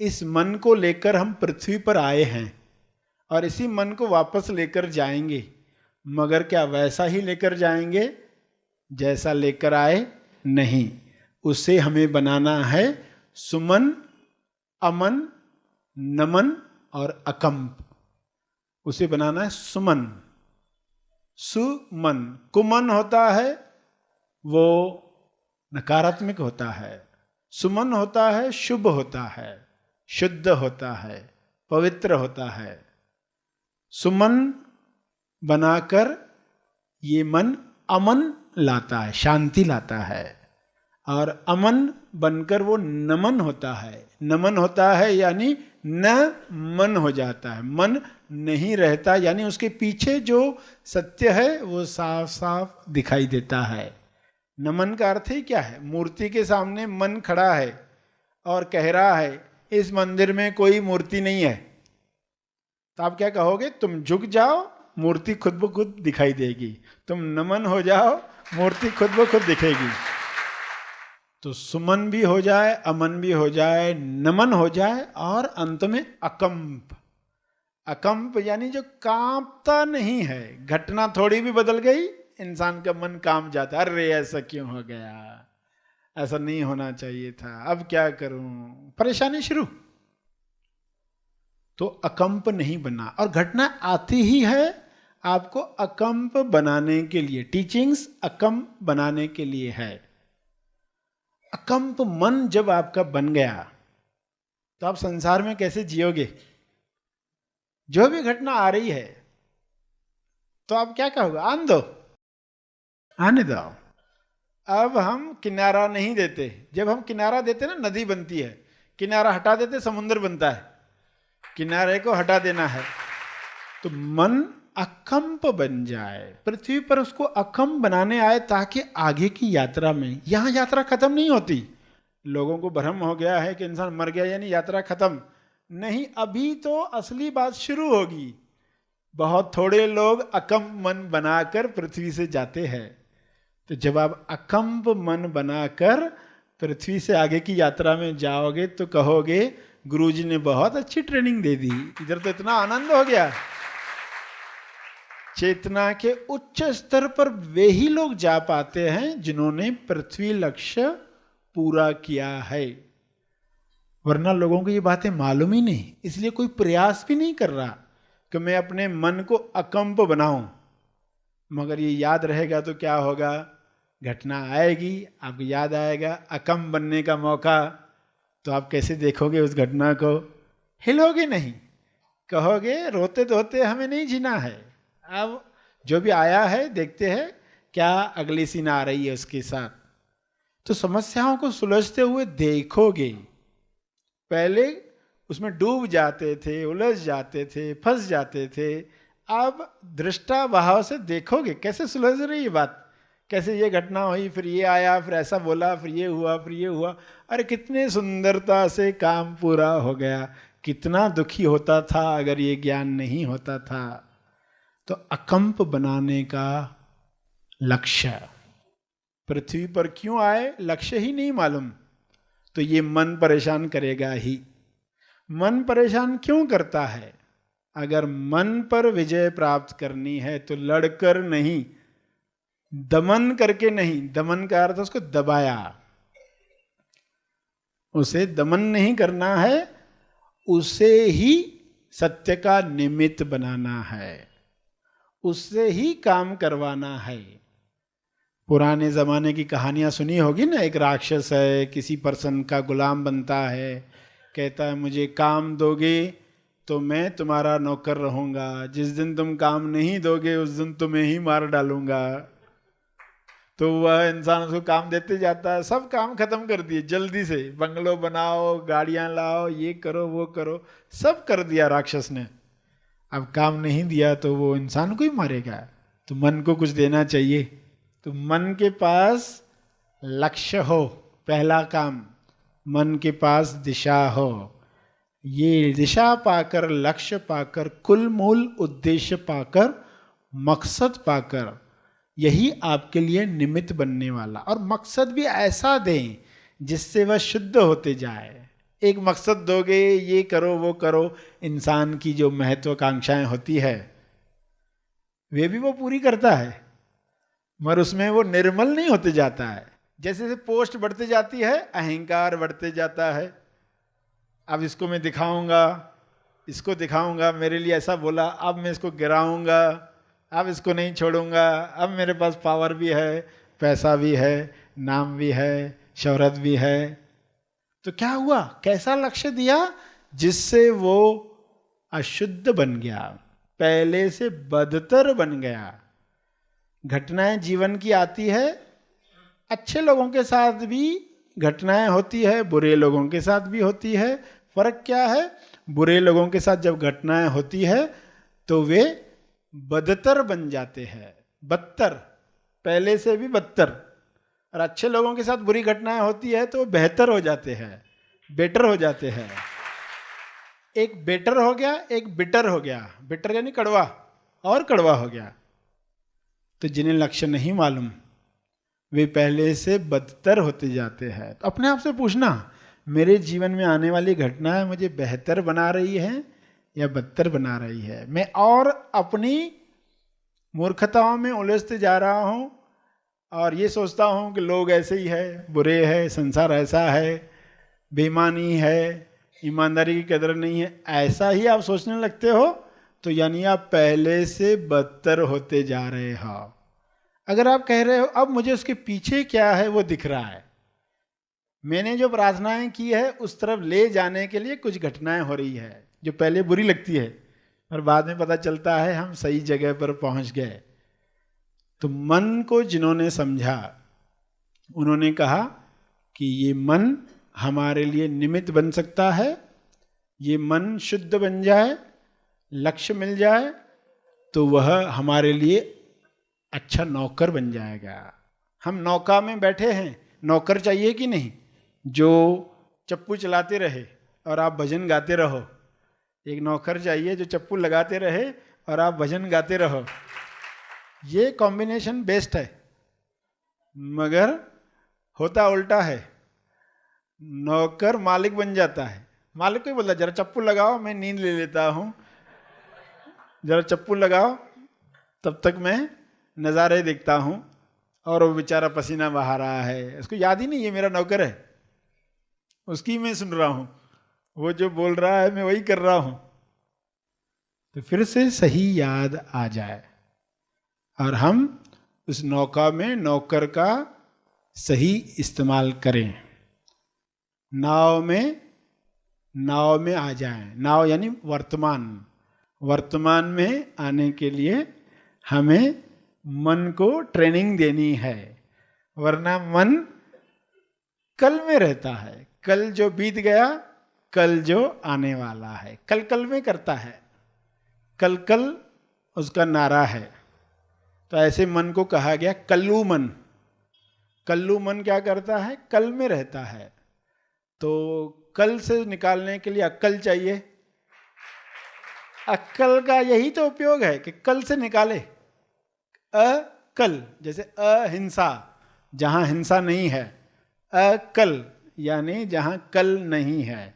इस मन को लेकर हम पृथ्वी पर आए हैं और इसी मन को वापस लेकर जाएंगे, मगर क्या वैसा ही लेकर जाएंगे जैसा लेकर आए? नहीं। उसे हमें बनाना है सुमन, अमन, नमन और अकंप। उसे बनाना है सुमन, सुमन। कुमन होता है वो नकारात्मक होता है, सुमन होता है शुभ होता है, शुद्ध होता है, पवित्र होता है। सुमन बनाकर ये मन अमन लाता है, शांति लाता है, और अमन बनकर वो नमन होता है। नमन होता है यानी न मन हो जाता है, मन नहीं रहता, यानी उसके पीछे जो सत्य है वो साफ साफ दिखाई देता है। नमन का अर्थ ही क्या है? मूर्ति के सामने मन खड़ा है और कह रहा है इस मंदिर में कोई मूर्ति नहीं है, तो आप क्या कहोगे? तुम झुक जाओ, मूर्ति खुद ब खुद दिखाई देगी। तुम नमन हो जाओ, मूर्ति खुद ब खुद दिखेगी। तो सुमन भी हो जाए, अमन भी हो जाए, नमन हो जाए, और अंत में अकंप। अकंप यानी जो कांपता नहीं है। घटना थोड़ी भी बदल गई, इंसान का मन कांप जाता है, अरे ऐसा क्यों हो गया, ऐसा नहीं होना चाहिए था, अब क्या करूं, परेशानी शुरू। तो अकंप नहीं बना, और घटना आती ही है आपको अकंप बनाने के लिए। टीचिंग्स अकंप बनाने के लिए है। अकंप मन जब आपका बन गया तो आप संसार में कैसे जियोगे? जो भी घटना आ रही है तो आप क्या कहोगे? आने दो, आने दो। अब हम किनारा नहीं देते। जब हम किनारा देते ना, नदी बनती है, किनारा हटा देते समुद्र बनता है। किनारे को हटा देना है तो मन अकंप बन जाए, पृथ्वी पर उसको अकंप बनाने आए, ताकि आगे की यात्रा में, यहां यात्रा खत्म नहीं होती। लोगों को भ्रम हो गया है कि इंसान मर गया यानी यात्रा खत्म। नहीं, अभी तो असली बात शुरू होगी। बहुत थोड़े लोग अकंप मन बनाकर पृथ्वी से जाते हैं। तो जब आप अकंप मन बनाकर पृथ्वी से आगे की यात्रा में जाओगे तो कहोगे गुरुजी ने बहुत अच्छी ट्रेनिंग दे दी, इधर तो इतना आनंद हो गया। चेतना के उच्च स्तर पर वे ही लोग जा पाते हैं जिन्होंने पृथ्वी लक्ष्य पूरा किया है, वरना लोगों को ये बातें मालूम ही नहीं, इसलिए कोई प्रयास भी नहीं कर रहा कि मैं अपने मन को अकंप बनाऊं। मगर ये याद रहेगा तो क्या होगा? घटना आएगी, आपको याद आएगा अकंप बनने का मौका, तो आप कैसे देखोगे उस घटना को? हिलोगे नहीं, कहोगे रोते धोते हमें नहीं जीना है, अब जो भी आया है देखते हैं क्या अगली सीन आ रही है उसके साथ। तो समस्याओं को सुलझते हुए देखोगे। पहले उसमें डूब जाते थे, उलझ जाते थे, फंस जाते थे। अब दृष्टा भाव से देखोगे कैसे सुलझ रही है बात, कैसे ये घटना हुई, फिर ये आया, फिर ऐसा बोला, फिर ये हुआ, फिर ये हुआ। अरे कितने सुंदरता से काम पूरा हो गया। कितना दुखी होता था अगर ये ज्ञान नहीं होता था। तो अकंप बनाने का लक्ष्य, पृथ्वी पर क्यों आए लक्ष्य ही नहीं मालूम, तो ये मन परेशान करेगा ही। मन परेशान क्यों करता है? अगर मन पर विजय प्राप्त करनी है तो लड़कर नहीं, दमन करके नहीं। दमन का अर्थ उसको दबाया, उसे दमन नहीं करना है, उसे ही सत्य का निमित्त बनाना है, उससे ही काम करवाना है। पुराने जमाने की कहानियां सुनी होगी ना, एक राक्षस है, किसी पर्सन का गुलाम बनता है, कहता है मुझे काम दोगे तो मैं तुम्हारा नौकर रहूंगा, जिस दिन तुम काम नहीं दोगे उस दिन तुम्हें ही मार डालूंगा। तो वह इंसान उसको काम देते जाता है, सब काम खत्म कर दिए जल्दी से, बंगलो बनाओ, गाड़ियां लाओ, ये करो वो करो, सब कर दिया राक्षस ने। अब काम नहीं दिया तो वो इंसान को ही मारेगा। तो मन को कुछ देना चाहिए, तो मन के पास लक्ष्य हो, पहला काम, मन के दिशा दिशा हो। ये दिशा पाकर, लक्ष्य पाकर, कुल मूल उद्देश्य पाकर, मकसद पाकर, यही आपके लिए निमित्त बनने वाला। और मकसद भी ऐसा दें जिससे वह शुद्ध होते जाए। एक मकसद दोगे, ये करो वो करो, इंसान की जो महत्वाकांक्षाएं होती है वे भी वो पूरी करता है, मगर उसमें वो निर्मल नहीं होते जाता है। जैसे जैसे पोस्ट बढ़ते जाती है अहंकार बढ़ते जाता है। अब इसको मैं दिखाऊंगा, इसको दिखाऊंगा, मेरे लिए ऐसा बोला, अब मैं इसको गिराऊंगा, अब इसको नहीं छोड़ूंगा, अब मेरे पास पावर भी है, पैसा भी है, नाम भी है, शोहरत भी है। तो क्या हुआ, कैसा लक्ष्य दिया जिससे वो अशुद्ध बन गया, पहले से बदतर बन गया। घटनाएं जीवन की आती है, अच्छे लोगों के साथ भी घटनाएं होती है, बुरे लोगों के साथ भी होती है। फर्क क्या है, बुरे लोगों के साथ जब घटनाएं होती है तो वे बदतर बन जाते हैं, बदतर, पहले से भी बदतर। और अच्छे लोगों के साथ बुरी घटनाएं होती है तो बेहतर हो जाते हैं, बेटर हो जाते हैं। एक बेटर हो गया, एक बिटर हो गया। बिटर यानी कड़वा, और कड़वा हो गया। तो जिन्हें लक्ष्य नहीं मालूम वे पहले से बदतर होते जाते हैं। तो अपने आप से पूछना, मेरे जीवन में आने वाली घटनाएं मुझे बेहतर बना रही है या बदतर बना रही है? मैं और अपनी मूर्खताओं में उलझते जा रहा हूं और ये सोचता हूं कि लोग ऐसे ही है, बुरे है, संसार ऐसा है, बेईमानी है, ईमानदारी की कदर नहीं है, ऐसा ही आप सोचने लगते हो तो यानी आप पहले से बदतर होते जा रहे हो। अगर आप कह रहे हो अब मुझे उसके पीछे क्या है वो दिख रहा है, मैंने जो प्रार्थनाएं की है उस तरफ ले जाने के लिए कुछ घटनाएं हो रही है जो पहले बुरी लगती है और बाद में पता चलता है हम सही जगह पर पहुंच गए। तो मन को जिन्होंने समझा उन्होंने कहा कि ये मन हमारे लिए निमित्त बन सकता है, ये मन शुद्ध बन जाए, लक्ष्य मिल जाए तो वह हमारे लिए अच्छा नौकर बन जाएगा। हम नौका में बैठे हैं, नौकर चाहिए कि नहीं, जो चप्पू चलाते रहे और आप भजन गाते रहो। एक नौकर चाहिए जो चप्पू लगाते रहे और आप भजन गाते रहो। ये कॉम्बिनेशन बेस्ट है, मगर होता उल्टा है। नौकर मालिक बन जाता है, मालिक को ही बोलता जरा चप्पू लगाओ मैं नींद ले लेता हूं, जरा चप्पू लगाओ तब तक मैं नज़ारे देखता हूं, और वो बेचारा पसीना बहा रहा है, उसको याद ही नहीं ये मेरा नौकर है, उसकी मैं सुन रहा हूं, वो जो बोल रहा है मैं वही कर रहा हूं। तो फिर से सही याद आ जाए और हम उस नौका में नौकर का सही इस्तेमाल करें, नाव में आ जाएं। नाव यानी वर्तमान, वर्तमान में आने के लिए हमें मन को ट्रेनिंग देनी है, वरना मन कल में रहता है। कल जो बीत गया, कल जो आने वाला है, कल कल में करता है, कल कल उसका नारा है। तो ऐसे मन को कहा गया कल्लू मन। कल्लू मन क्या करता है, कल में रहता है। तो कल से निकालने के लिए अक्ल चाहिए। अक्ल का यही तो उपयोग है कि कल से निकाले। अकल, जैसे अहिंसा, जहां हिंसा नहीं है, अकल यानी जहां कल नहीं है।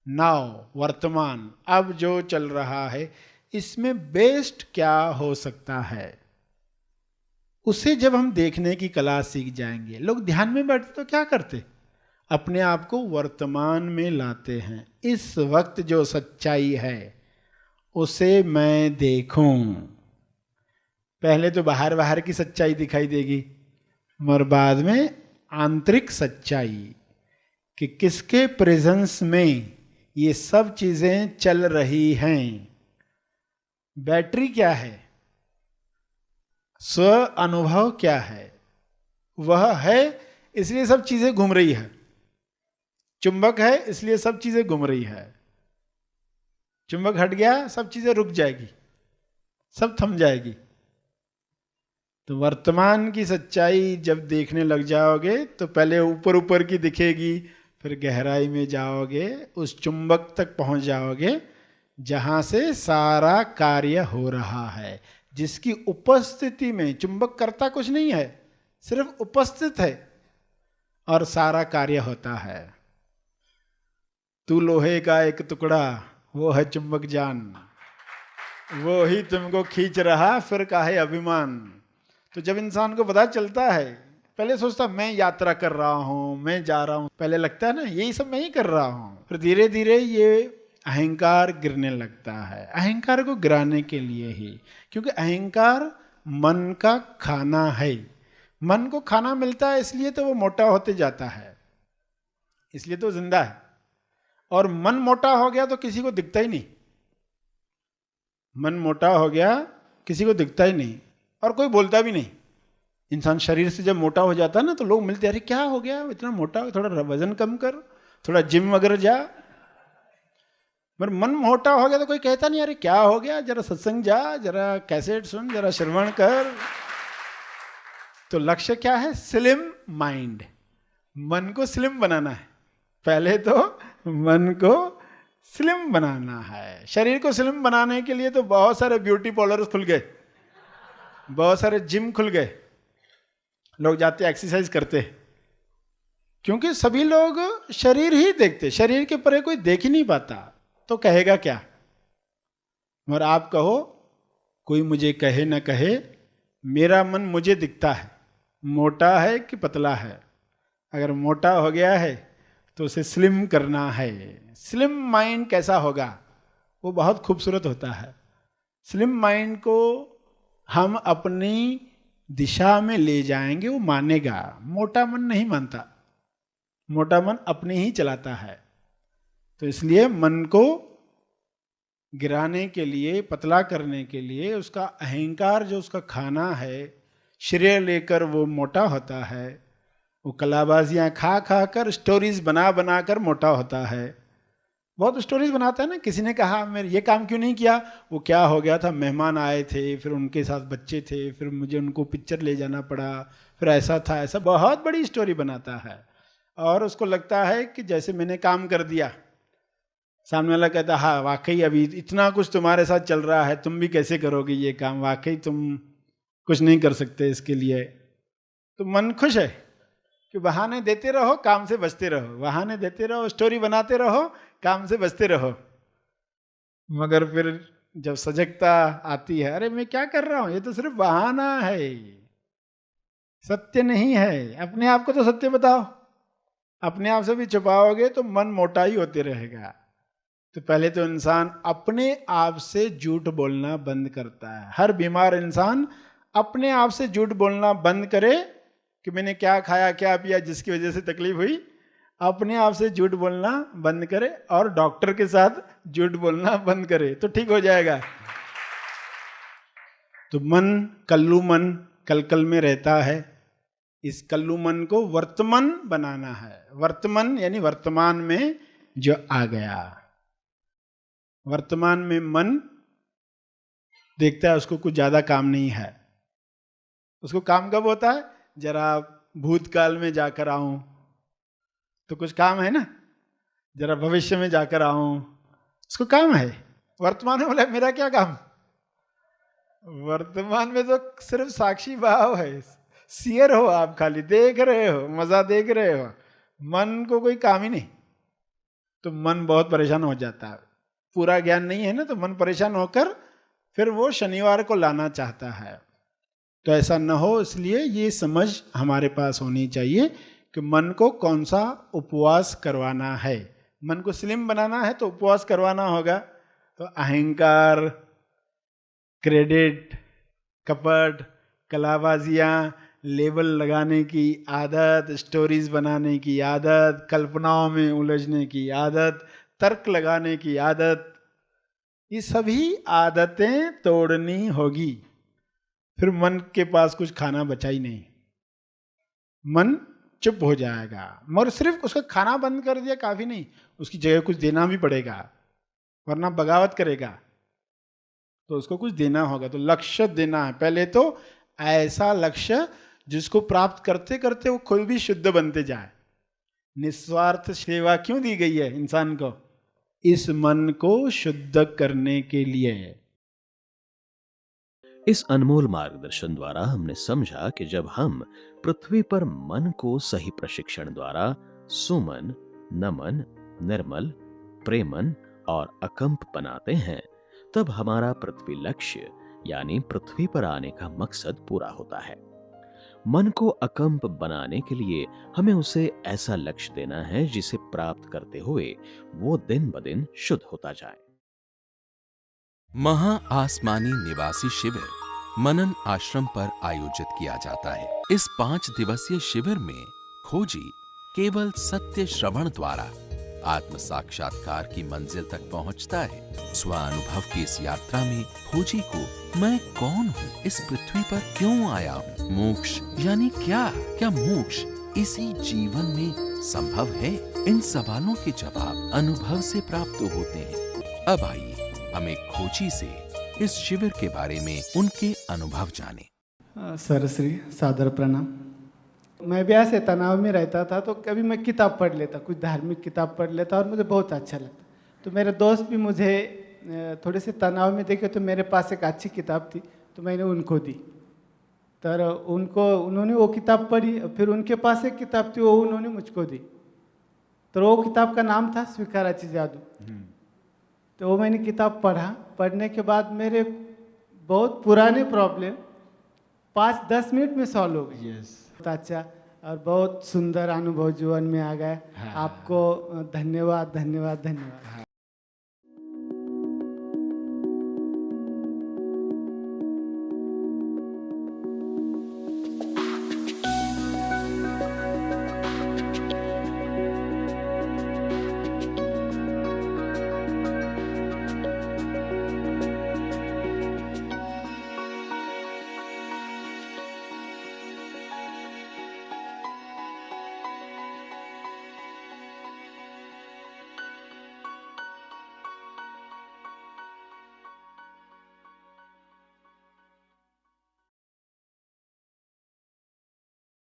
नाउ वर्तमान, अब जो चल रहा है इसमें बेस्ट क्या हो सकता है, उसे जब हम देखने की कला सीख जाएंगे। लोग ध्यान में बैठते तो क्या करते, अपने आप को वर्तमान में लाते हैं। इस वक्त जो सच्चाई है उसे मैं देखूं। पहले तो बाहर बाहर की सच्चाई दिखाई देगी, मगर बाद में आंतरिक सच्चाई कि किसके प्रेजेंस में ये सब चीजें चल रही हैं। बैटरी क्या है, स्व अनुभव क्या है, वह है इसलिए सब चीजें घूम रही है। चुंबक है इसलिए सब चीजें घूम रही है। चुंबक हट गया सब चीजें रुक जाएगी, सब थम जाएगी। तो वर्तमान की सच्चाई जब देखने लग जाओगे तो पहले ऊपर ऊपर की दिखेगी, फिर गहराई में जाओगे, उस चुंबक तक पहुंच जाओगे जहां से सारा कार्य हो रहा है, जिसकी उपस्थिति में चुंबक करता कुछ नहीं है, सिर्फ उपस्थित है और सारा कार्य होता है। तू लोहे का एक टुकड़ा, वो है चुंबक जान, वो ही तुमको खींच रहा, फिर काहे अभिमान। तो जब इंसान को पता चलता है, पहले सोचता मैं यात्रा कर रहा हूं, मैं जा रहा हूं, पहले लगता है ना यही सब मैं ही कर रहा हूं, फिर धीरे धीरे ये अहंकार गिरने लगता है। अहंकार को गिराने के लिए ही, क्योंकि अहंकार मन का खाना है। मन को खाना मिलता है इसलिए तो वो मोटा होते जाता है, इसलिए तो जिंदा है। और मन मोटा हो गया तो किसी को दिखता ही नहीं। मन मोटा हो गया किसी को दिखता ही नहीं और कोई बोलता भी नहीं। इंसान शरीर से जब मोटा हो जाता है ना तो लोग मिलते, अरे क्या हो गया इतना मोटा, थोड़ा वजन कम कर, थोड़ा जिम वगैरह जा। पर मन मोटा हो गया तो कोई कहता नहीं अरे क्या हो गया, जरा सत्संग जा, जरा कैसेट सुन, जरा श्रवण कर। तो लक्ष्य क्या है? Slim mind. मन को स्लिम बनाना है। पहले तो मन को स्लिम बनाना है। शरीर को स्लिम बनाने के लिए तो बहुत सारे ब्यूटी पार्लर्स खुल गए, बहुत सारे जिम खुल गए, लोग जाते एक्सरसाइज करते, क्योंकि सभी लोग शरीर ही देखते, शरीर के परे कोई देख ही नहीं पाता, तो कहेगा क्या। और आप कहो कोई मुझे कहे ना कहे, मेरा मन मुझे दिखता है, मोटा है कि पतला है। अगर मोटा हो गया है तो उसे स्लिम करना है। स्लिम माइंड कैसा होगा? वो बहुत खूबसूरत होता है। स्लिम माइंड को हम अपनी दिशा में ले जाएंगे, वो मानेगा। मोटा मन नहीं मानता, मोटा मन अपने ही चलाता है। तो इसलिए मन को गिराने के लिए, पतला करने के लिए, उसका अहंकार जो उसका खाना है, श्रेय लेकर वो मोटा होता है। वो कलाबाजियाँ खा खा कर, स्टोरीज बना बना कर मोटा होता है। बहुत स्टोरीज बनाता है ना। किसी ने कहा मैं ये काम क्यों नहीं किया, वो क्या हो गया था, मेहमान आए थे, फिर उनके साथ बच्चे थे, फिर मुझे उनको पिक्चर ले जाना पड़ा, फिर ऐसा था ऐसा, बहुत बड़ी स्टोरी बनाता है। और उसको लगता है कि जैसे मैंने काम कर दिया। सामने वाला कहता हाँ वाकई अभी इतना कुछ तुम्हारे साथ चल रहा है, तुम भी कैसे करोगे ये काम, वाकई तुम कुछ नहीं कर सकते इसके लिए। तो मन खुश है कि बहाने देते रहो, काम से बचते रहो, बहाने देते रहो, स्टोरी बनाते रहो, काम से बचते रहो। मगर फिर जब सजगता आती है, अरे मैं क्या कर रहा हूं, ये तो सिर्फ बहाना है, सत्य नहीं है। अपने आप को तो सत्य बताओ। अपने आप से भी छुपाओगे तो मन मोटा ही होते रहेगा। तो पहले तो इंसान अपने आप से झूठ बोलना बंद करता है। हर बीमार इंसान अपने आप से झूठ बोलना बंद करे कि मैंने क्या खाया क्या पिया जिसकी वजह से तकलीफ हुई। अपने आप से झूठ बोलना बंद करे और डॉक्टर के साथ झूठ बोलना बंद करे तो ठीक हो जाएगा। तो मन, कल्लू मन कलकल में रहता है। इस कल्लू मन को वर्तमान बनाना है। वर्तमान यानी वर्तमान में जो आ गया। वर्तमान में मन देखता है उसको कुछ ज्यादा काम नहीं है। उसको काम कब होता है? जरा भूतकाल में जाकर आऊं तो कुछ काम है ना, जरा भविष्य में जाकर आऊं, उसको काम है। वर्तमान में बोला मेरा क्या काम? वर्तमान में तो सिर्फ साक्षी भाव है, सियर हो आप, खाली देख रहे हो, मजा देख रहे हो। मन को कोई काम ही नहीं। तो मन बहुत परेशान हो जाता है। पूरा ज्ञान नहीं है ना, तो मन परेशान होकर फिर वो शनिवार को लाना चाहता है। तो ऐसा न हो, इसलिए ये समझ हमारे पास होनी चाहिए कि मन को कौन सा उपवास करवाना है। मन को स्लिम बनाना है तो उपवास करवाना होगा। तो अहंकार, क्रेडिट, कपट, कलाबाजियाँ, लेबल लगाने की आदत, स्टोरीज बनाने की आदत, कल्पनाओं में उलझने की आदत, तर्क लगाने की आदत, ये सभी आदतें तोड़नी होगी। फिर मन के पास कुछ खाना बचा ही नहीं, मन चुप हो जाएगा। मगर सिर्फ उसका खाना बंद कर दिया काफी नहीं, उसकी जगह कुछ देना भी पड़ेगा, वरना बगावत करेगा। तो उसको कुछ देना होगा। तो लक्ष्य देना है। पहले तो ऐसा लक्ष्य जिसको प्राप्त करते करते वो खुद भी शुद्ध बनते जाए। निस्वार्थ सेवा क्यों दी गई है इंसान को? इस मन को शुद्ध करने के लिए। इस अनमोल मार्गदर्शन द्वारा हमने समझा कि जब हम पृथ्वी पर मन को सही प्रशिक्षण द्वारा सुमन, नमन, निर्मल, प्रेमन और अकंप बनाते हैं, तब हमारा पृथ्वी लक्ष्य यानी पृथ्वी पर आने का मकसद पूरा होता है। मन को अकंप बनाने के लिए हमें उसे ऐसा लक्ष्य देना है जिसे प्राप्त करते हुए वो दिन ब दिन शुद्ध होता जाए। महा आसमानी निवासी शिविर मनन आश्रम पर आयोजित किया जाता है। इस 5 दिवसीय शिविर में खोजी केवल सत्य श्रवण द्वारा आत्म साक्षात्कार की मंजिल तक पहुंचता है। स्वानुभव की इस यात्रा में खोजी को मैं कौन हूँ, इस पृथ्वी पर क्यों आया हूँ, मोक्ष यानी क्या मोक्ष इसी जीवन में संभव है, इन सवालों के जवाब अनुभव से प्राप्त होते हैं। अब आइए हम एक खोजी से इस शिविर के बारे में उनके अनुभव जाने। सरश्री सादर प्रणाम। मैं भी ऐसे तनाव में रहता था तो कभी मैं किताब पढ़ लेता, कुछ धार्मिक किताब पढ़ लेता और मुझे बहुत अच्छा लगता। तो मेरे दोस्त भी मुझे थोड़े से तनाव में देखे तो मेरे पास एक अच्छी किताब थी तो मैंने उनको दी। तो उन्होंने वो किताब पढ़ी, फिर उनके पास एक किताब थी वो उन्होंने मुझको दी। तो वो किताब का नाम था स्वीकाराची जादू। तो वो मैंने किताब पढ़ने के बाद मेरे बहुत पुराने प्रॉब्लम 5-10 मिनट में सॉल्व हो गए। बहुत अच्छा और बहुत सुंदर अनुभव जीवन में आ गया। आपको धन्यवाद धन्यवाद धन्यवाद।